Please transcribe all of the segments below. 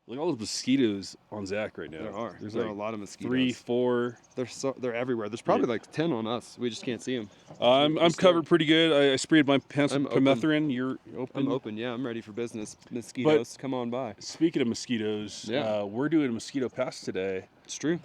Look at all those mosquitoes on Zach right now. There are a lot of mosquitoes. 3, 4. They're everywhere. There's probably like 10 on us. We just can't see them. I'm covered pretty good. I sprayed my pants with permethrin. You're open? I'm open, yeah. I'm ready for business. Mosquitoes, come on by. Speaking of mosquitoes, we're doing a Mosquito Pass today. It's true.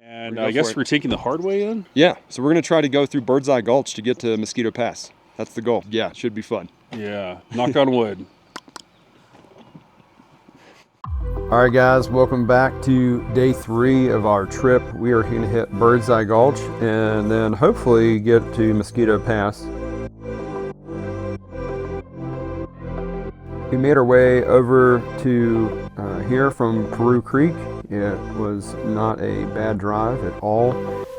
And I guess we're taking the hard way in? Yeah, so we're going to try to go through Birdseye Gulch to get to Mosquito Pass. That's the goal. Yeah, it should be fun. Yeah, knock on wood. All right, guys, welcome back to day 3 of our trip. We are going to hit Birdseye Gulch and then hopefully get to Mosquito Pass. We made our way over to here from Peru Creek. It was not a bad drive at all,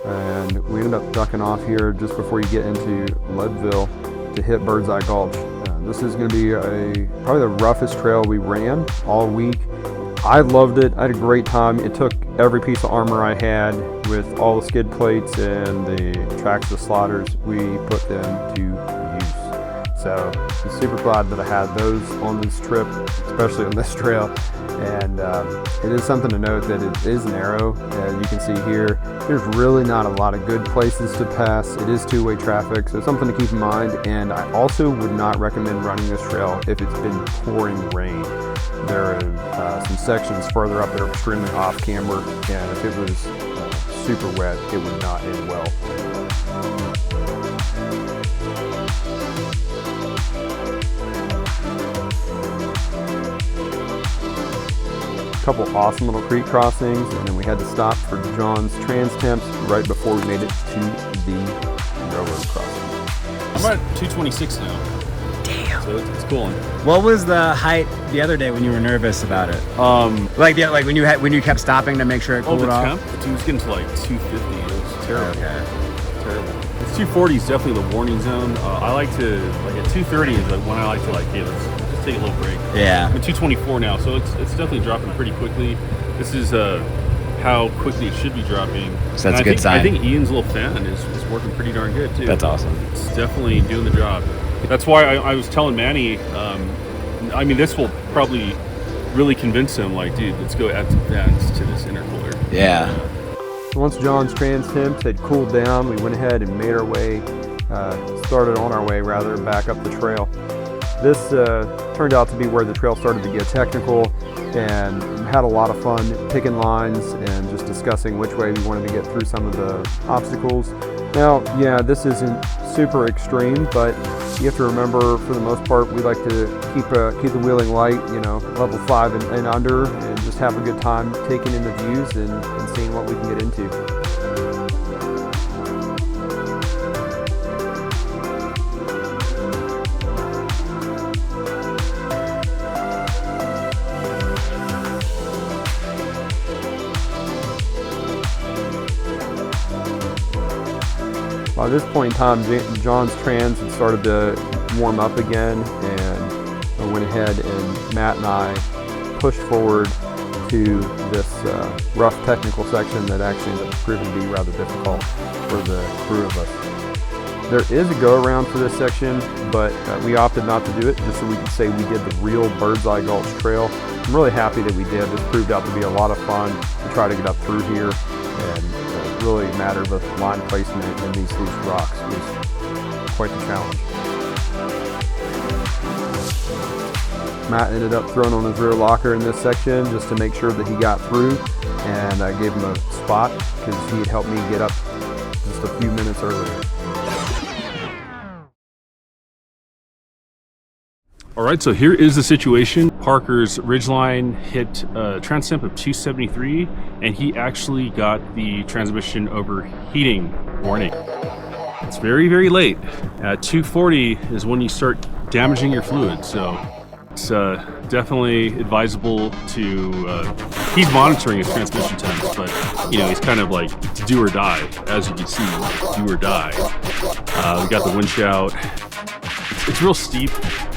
and we ended up ducking off here just before you get into Leadville to hit Birdseye Gulch. This is going to be probably the roughest trail we ran all week. I loved it. I had a great time. It took every piece of armor I had with all the skid plates and the tracks of sliders. We put them to use. So I'm super glad that I had those on this trip, especially on this trail. And it is something to note that it is narrow. As you can see here, there's really not a lot of good places to pass. It is two-way traffic, so something to keep in mind. And I also would not recommend running this trail if it's been pouring rain. There are some sections further up that are extremely off-camber, and if it was super wet, it would not end well. Couple awesome little creek crossings, and then we had to stop for John's trans temps right before we made it to the railroad crossing. I'm at 226 now. Damn. So it's cool. What was the height the other day when you were nervous about it? Like when you kept stopping to make sure it cooled off? The temp? It was getting to like 250. It was terrible. Okay. terrible. This 240 is definitely the warning zone. I like to, like at 230 is like when I like to like, hey, let's just take a little break. Yeah. I'm at 224 now, so it's definitely dropping pretty quickly. This is how quickly it should be dropping. So that's a good sign. I think Ian's little fan is working pretty darn good too. That's awesome. It's definitely doing the job. That's why I was telling Manny, I mean, this will probably really convince him, like, dude, let's go add some fans to this intercooler. Yeah. Once John's trans temps had cooled down, we went ahead and made our way, started on our way rather, back up the trail. This turned out to be where the trail started to get technical, and had a lot of fun picking lines and just discussing which way we wanted to get through some of the obstacles. Now, yeah, this isn't super extreme, but you have to remember, for the most part, we like to keep the wheeling light, you know, level 5 and under, and just have a good time taking in the views and seeing what we can get into. By this point in time, John's trans had started to warm up again, and I went ahead and Matt and I pushed forward to this rough technical section that actually ended up proving to be rather difficult for the crew of us. There is a go-around for this section, but we opted not to do it just so we could say we did the real Birdseye Gulch trail. I'm really happy that we did. This proved out to be a lot of fun to try to get up through here, and really a matter of line placement in these loose rocks was quite the challenge. Matt ended up throwing on his rear locker in this section just to make sure that he got through, and I gave him a spot because he had helped me get up just a few minutes earlier. All right, so here is the situation. Parker's Ridgeline hit a trans temp of 273, and he actually got the transmission overheating warning. It's very, very late. At 240 is when you start damaging your fluid, so it's definitely advisable to keep monitoring his transmission temps, but you know, he's kind of like do or die, as you can see, do or die. We got the winch out. It's real steep,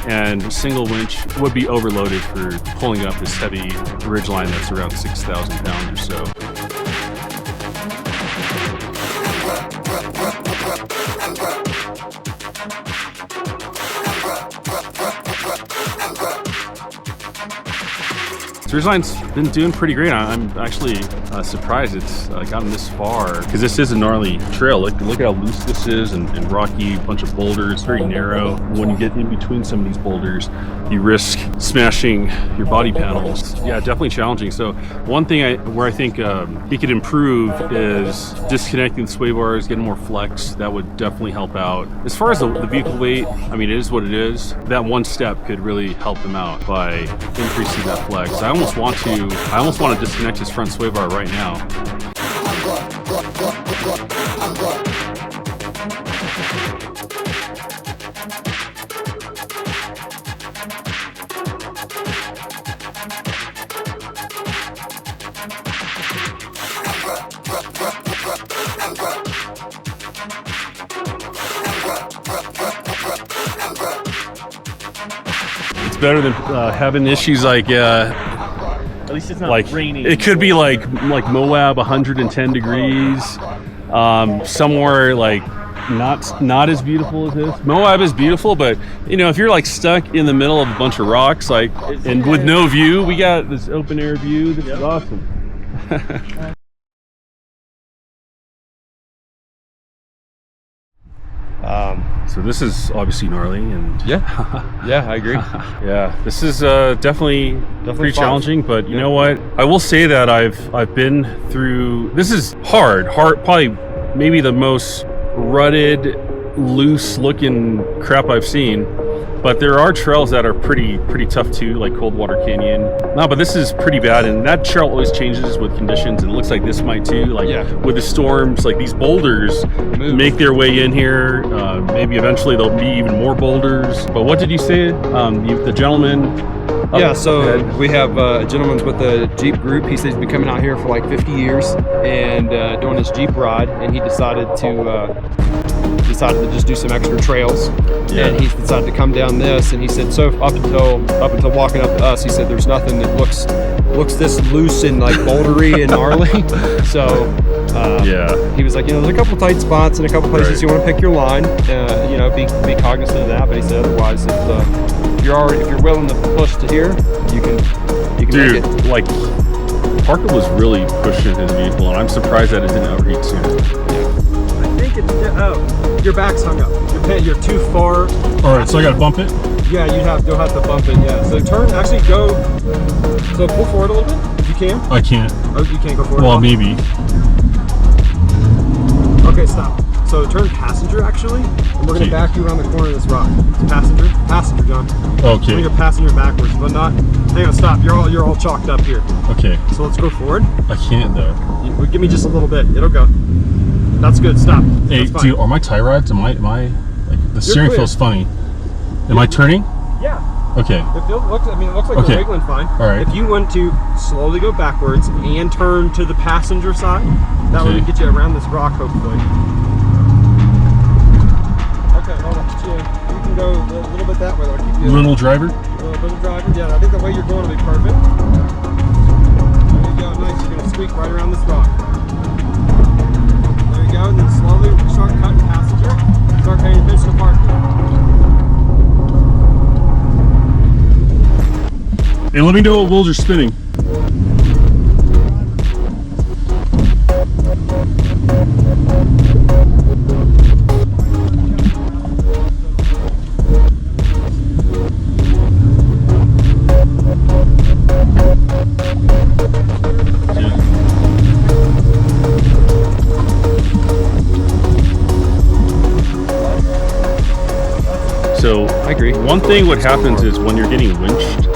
and a single winch would be overloaded for pulling up this heavy ridgeline that's around 6,000 pounds or so. Ridgeline's been doing pretty great. I'm actually surprised it's gotten this far, because this is a gnarly trail. Look at how loose this is, and rocky, bunch of boulders, very narrow. When you get in between some of these boulders, you risk smashing your body panels. Yeah, definitely challenging. So one thing where I think he could improve is disconnecting the sway bars, getting more flex. That would definitely help out. As far as the vehicle weight, I mean, it is what it is. That one step could really help him out by increasing that flex. I almost want to disconnect his front sway bar right now. It's better than having issues like at least it's not like raining. It could be like Moab 110 degrees, somewhere like not as beautiful as this. Moab is beautiful, but you know, if you're like stuck in the middle of a bunch of rocks, like, and with no view, we got this open air view. This is awesome. So this is obviously gnarly, and Yeah, I agree. yeah, this is definitely pretty fun. challenging. But you know what? I will say that I've been through. This is hard, probably maybe the most rutted, loose-looking crap I've seen. But there are trails that are pretty tough too, like Coldwater Canyon. No, but this is pretty bad, and that trail always changes with conditions, and it looks like this might too. Like with the storms, like these boulders make their way in here. Maybe eventually there'll be even more boulders. But what did you say? The gentleman Yeah, so we have a gentleman with a Jeep group. He says he's been coming out here for like 50 years and doing his Jeep ride, and he decided to just do some extra trails. Yeah. And he decided to come down this, and he said so up until walking up to us, he said there's nothing that looks this loose and like bouldery and gnarly. So he was like, there's a couple tight spots and a couple places you want to pick your line. Be cognizant of that. But he said otherwise, if you're willing to push to here, you can Dude, make it. like Parker was really pushing his vehicle, and I'm surprised that it didn't overheat sooner. I think it's your back's hung up. You're too far. All right, so I got to bump it. Yeah, you'll have to bump it. Yeah. So pull forward a little bit if you can. I can't. Oh, you can't go forward. Well, maybe. Okay, stop. So turn passenger actually, and we're gonna back you around the corner of this rock. Passenger, John. Okay. Bring your passenger backwards, but not. Hang on, stop. You're all chalked up here. Okay. So let's go forward. I can't though. Give me just a little bit. It'll go. That's good. Stop. Hey, dude, are my tie rods? Am I like the steering clear. feels funny? Am I turning? Yeah. Okay. It looks like you're wiggling fine. All right. If you want to slowly go backwards and turn to the passenger side, that way we get you around this rock, hopefully. Okay, hold on. You can go a little bit that way. That'll keep you. Little driver. Little driver. Yeah, I think the way you're going will be perfect. There you go. Nice. You're gonna squeak right around this rock. There you go. And then slowly start cutting passenger. Start paying attention to parking. Hey, let me know what wheels are spinning. So I agree. One thing what happens is when you're getting winched,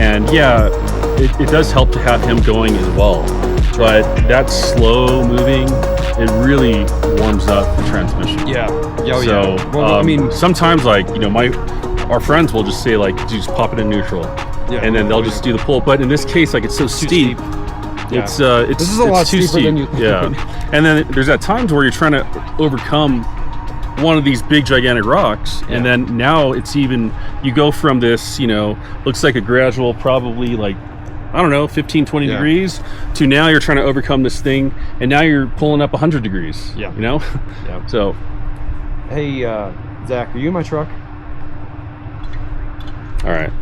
and it does help to have him going as well. But that slow moving, it really warms up the transmission. Yeah. Oh, So, yeah. Well, I mean, sometimes our friends will just say just pop it in neutral, and then they'll just do the pull. But in this case, it's so steep. Yeah. It's this is a lot too steeper than you think. Yeah. And then there's at times where you're trying to overcome one of these big gigantic rocks, and then now it's even, you go from this, looks like a gradual, probably 15, 20 degrees, to now you're trying to overcome this thing, and now you're pulling up 100 degrees. Yeah. Yeah. So, hey, Zach, are you in my truck? all right.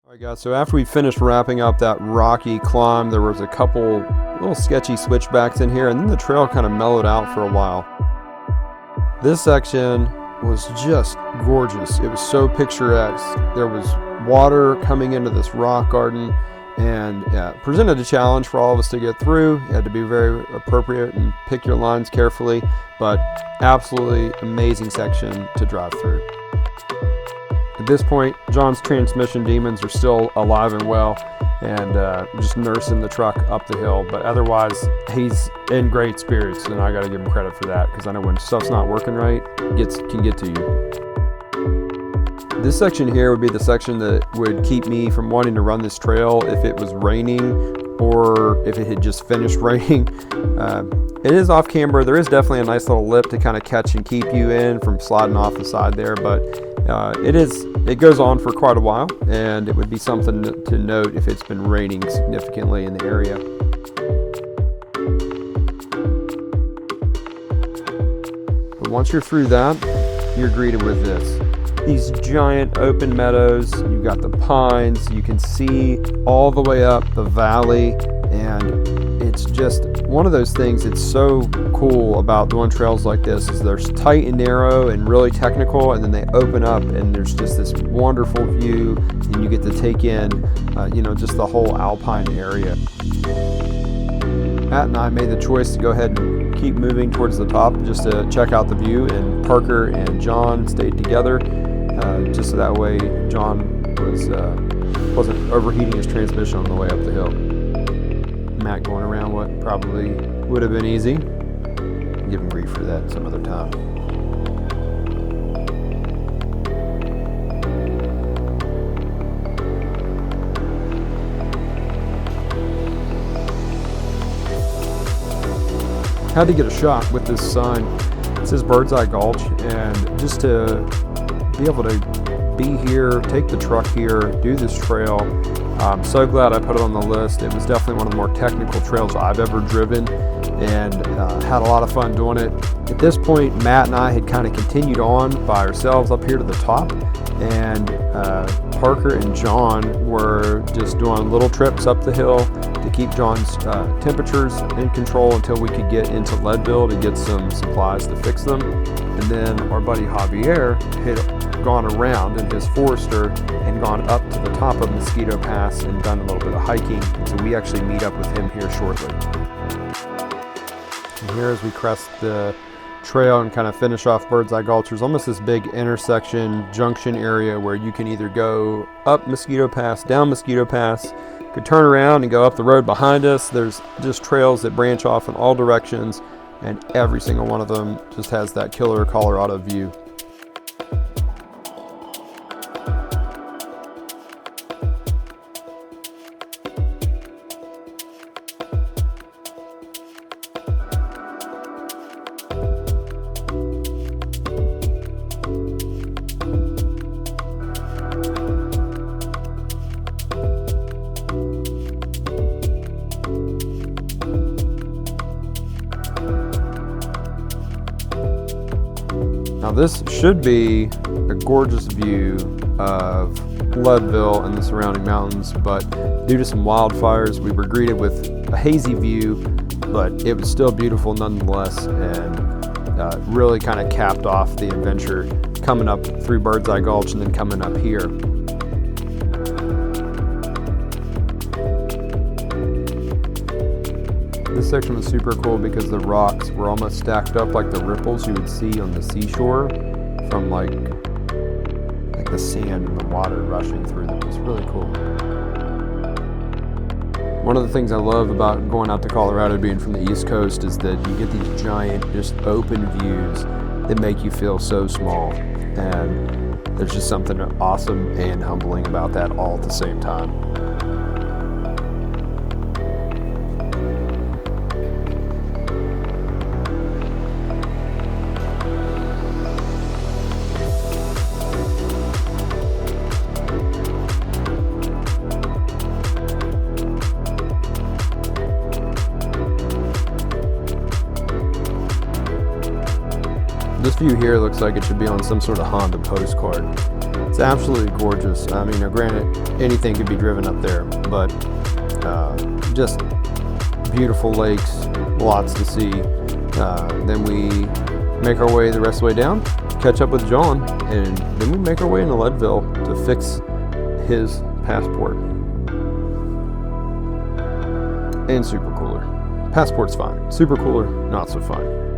All right, guys, so after we finished wrapping up that rocky climb, there was a couple little sketchy switchbacks in here, and then the trail kind of mellowed out for a while. This section was just gorgeous. It was so picturesque. There was water coming into this rock garden, and presented a challenge for all of us to get through. You had to be very appropriate and pick your lines carefully, but absolutely amazing section to drive through. At this point, John's transmission demons are still alive and well, and just nursing the truck up the hill. But otherwise, he's in great spirits, and I got to give him credit for that, because I know when stuff's not working right, it can get to you. This section here would be the section that would keep me from wanting to run this trail if it was raining or if it had just finished raining. It is off camber. There is definitely a nice little lip to kind of catch and keep you in from sliding off the side there, but it goes on for quite a while, and it would be something to note if it's been raining significantly in the area. But once you're through that, you're greeted with this. These giant open meadows, you've got the pines, you can see all the way up the valley, and it's just one of those things that's so cool about doing trails like this is they're tight and narrow and really technical, and then they open up and there's just this wonderful view, and you get to take in just the whole alpine area. Matt and I made the choice to go ahead and keep moving towards the top just to check out the view, and Parker and John stayed together just so that way John wasn't overheating his transmission on the way up the hill. Matt going around what probably would have been easy. Give him grief for that some other time. had to get a shot with this sign. It says Birdseye Gulch, and just to be able to be here, take the truck here, do this trail, I'm so glad I put it on the list. It was definitely one of the more technical trails I've ever driven, and had a lot of fun doing it. At this point, Matt and I had kind of continued on by ourselves up here to the top, and Parker and John were just doing little trips up the hill to keep John's temperatures in control until we could get into Leadville to get some supplies to fix them. And then our buddy Javier had gone around in his Forester and gone up to the top of Mosquito Pass and done a little bit of hiking. So we actually meet up with him here shortly. And here as we crest the trail and kind of finish off Birdseye Gulch, there's almost this big intersection junction area where you can either go up Mosquito Pass, down Mosquito Pass, could turn around and go up the road behind us. There's just trails that branch off in all directions, and every single one of them just has that killer Colorado view. Now this should be a gorgeous view of Leadville and the surrounding mountains, but due to some wildfires, we were greeted with a hazy view, but it was still beautiful nonetheless, and really kind of capped off the adventure coming up through Birdseye Gulch and then coming up here. This section was super cool because the rocks were almost stacked up like the ripples you would see on the seashore from like the sand and the water rushing through them. It's really cool. One of the things I love about going out to Colorado, being from the East Coast, is that you get these giant, just open views that make you feel so small. And there's just something awesome and humbling about that all at the same time. This view here looks like it should be on some sort of Honda postcard. It's absolutely gorgeous. I mean, granted, anything could be driven up there, but just beautiful lakes, lots to see. Then we make our way the rest of the way down, catch up with John, and then we make our way into Leadville to fix his passport. And super cooler. Passport's fine. Super cooler, not so fine.